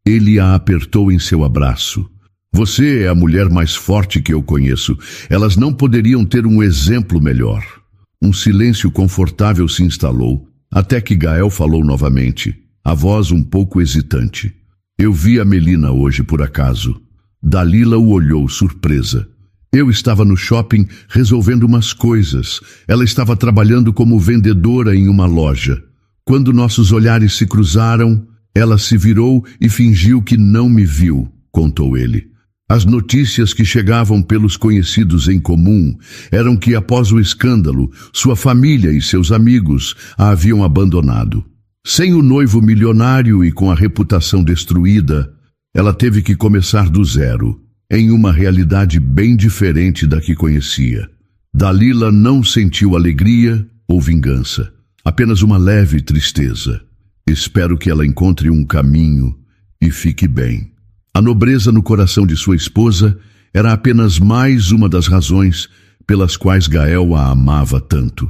Ele a apertou em seu abraço. "Você é a mulher mais forte que eu conheço. Elas não poderiam ter um exemplo melhor." Um silêncio confortável se instalou, até que Gael falou novamente, a voz um pouco hesitante. "Eu vi a Melina hoje, por acaso." Dalila o olhou, surpresa. "Eu estava no shopping resolvendo umas coisas. Ela estava trabalhando como vendedora em uma loja. Quando nossos olhares se cruzaram, ela se virou e fingiu que não me viu", contou ele. As notícias que chegavam pelos conhecidos em comum eram que, após o escândalo, sua família e seus amigos a haviam abandonado. Sem o noivo milionário e com a reputação destruída, ela teve que começar do zero, em uma realidade bem diferente da que conhecia. Dalila não sentiu alegria ou vingança, apenas uma leve tristeza. Espero que ela encontre um caminho e fique bem. A nobreza no coração de sua esposa era apenas mais uma das razões pelas quais Gael a amava tanto.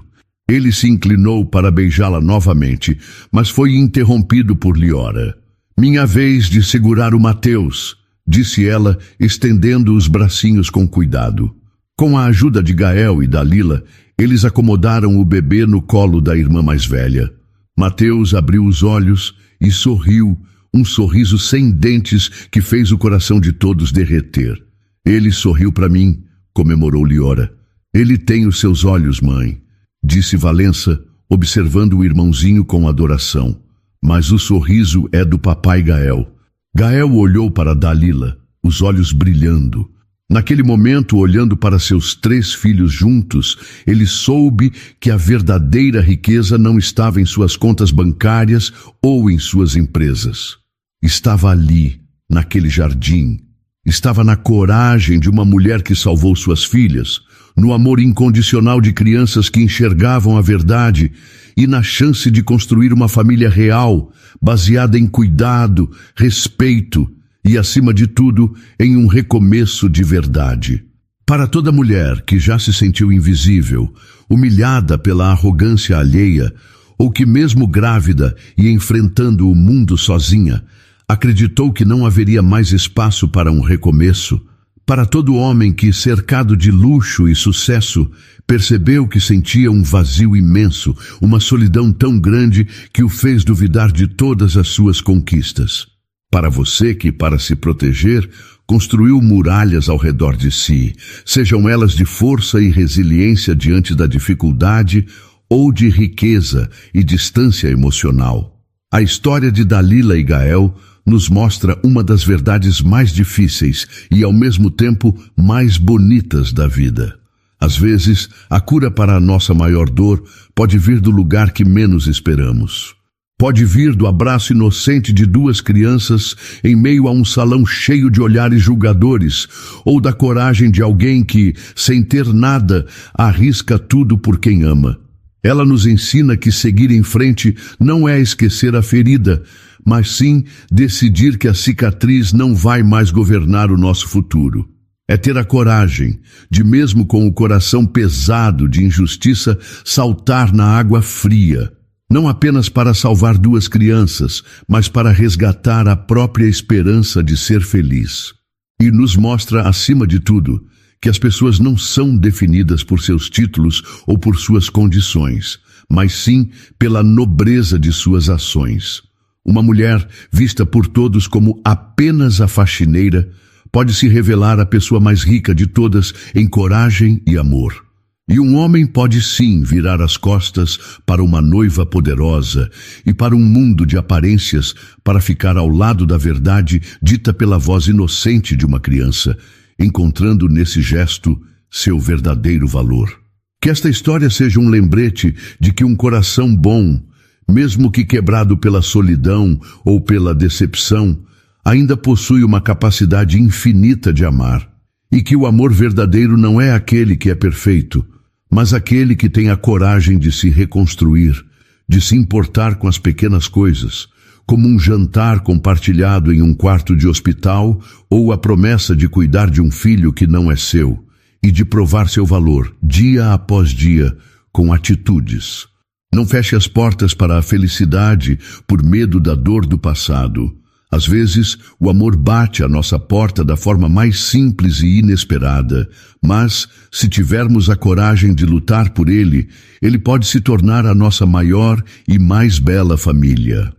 Ele se inclinou para beijá-la novamente, mas foi interrompido por Liora. "Minha vez de segurar o Mateus", disse ela, estendendo os bracinhos com cuidado. Com a ajuda de Gael e Dalila, eles acomodaram o bebê no colo da irmã mais velha. Mateus abriu os olhos e sorriu, um sorriso sem dentes que fez o coração de todos derreter. "Ele sorriu para mim", comemorou Liora. "Ele tem os seus olhos, mãe", disse Valença, observando o irmãozinho com adoração. "Mas o sorriso é do papai Gael." Gael olhou para Dalila, os olhos brilhando. Naquele momento, olhando para seus 3 filhos juntos, ele soube que a verdadeira riqueza não estava em suas contas bancárias ou em suas empresas. Estava ali, naquele jardim. Estava na coragem de uma mulher que salvou suas filhas, no amor incondicional de crianças que enxergavam a verdade e na chance de construir uma família real, baseada em cuidado, respeito e, acima de tudo, em um recomeço de verdade. Para toda mulher que já se sentiu invisível, humilhada pela arrogância alheia, ou que mesmo grávida e enfrentando o mundo sozinha, acreditou que não haveria mais espaço para um recomeço, para todo homem que, cercado de luxo e sucesso, percebeu que sentia um vazio imenso, uma solidão tão grande que o fez duvidar de todas as suas conquistas. Para você que, para se proteger, construiu muralhas ao redor de si, sejam elas de força e resiliência diante da dificuldade ou de riqueza e distância emocional. A história de Dalila e Gael nos mostra uma das verdades mais difíceis e, ao mesmo tempo, mais bonitas da vida. Às vezes, a cura para a nossa maior dor pode vir do lugar que menos esperamos. Pode vir do abraço inocente de duas crianças em meio a um salão cheio de olhares julgadores, ou da coragem de alguém que, sem ter nada, arrisca tudo por quem ama. Ela nos ensina que seguir em frente não é esquecer a ferida, mas sim decidir que a cicatriz não vai mais governar o nosso futuro. É ter a coragem de, mesmo com o coração pesado de injustiça, saltar na água fria, não apenas para salvar duas crianças, mas para resgatar a própria esperança de ser feliz. E nos mostra, acima de tudo, que as pessoas não são definidas por seus títulos ou por suas condições, mas sim pela nobreza de suas ações. Uma mulher vista por todos como apenas a faxineira pode se revelar a pessoa mais rica de todas em coragem e amor. E um homem pode sim virar as costas para uma noiva poderosa e para um mundo de aparências para ficar ao lado da verdade dita pela voz inocente de uma criança, encontrando nesse gesto seu verdadeiro valor. Que esta história seja um lembrete de que um coração bom, mesmo que quebrado pela solidão ou pela decepção, ainda possui uma capacidade infinita de amar, e que o amor verdadeiro não é aquele que é perfeito, mas aquele que tem a coragem de se reconstruir, de se importar com as pequenas coisas, como um jantar compartilhado em um quarto de hospital ou a promessa de cuidar de um filho que não é seu, e de provar seu valor, dia após dia, com atitudes. Não feche as portas para a felicidade por medo da dor do passado. Às vezes, o amor bate à nossa porta da forma mais simples e inesperada, mas, se tivermos a coragem de lutar por ele, ele pode se tornar a nossa maior e mais bela família.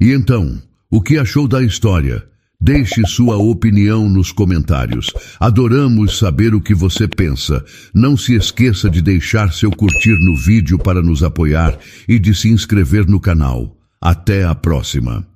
E então, o que achou da história? Deixe sua opinião nos comentários. Adoramos saber o que você pensa. Não se esqueça de deixar seu curtir no vídeo para nos apoiar e de se inscrever no canal. Até a próxima!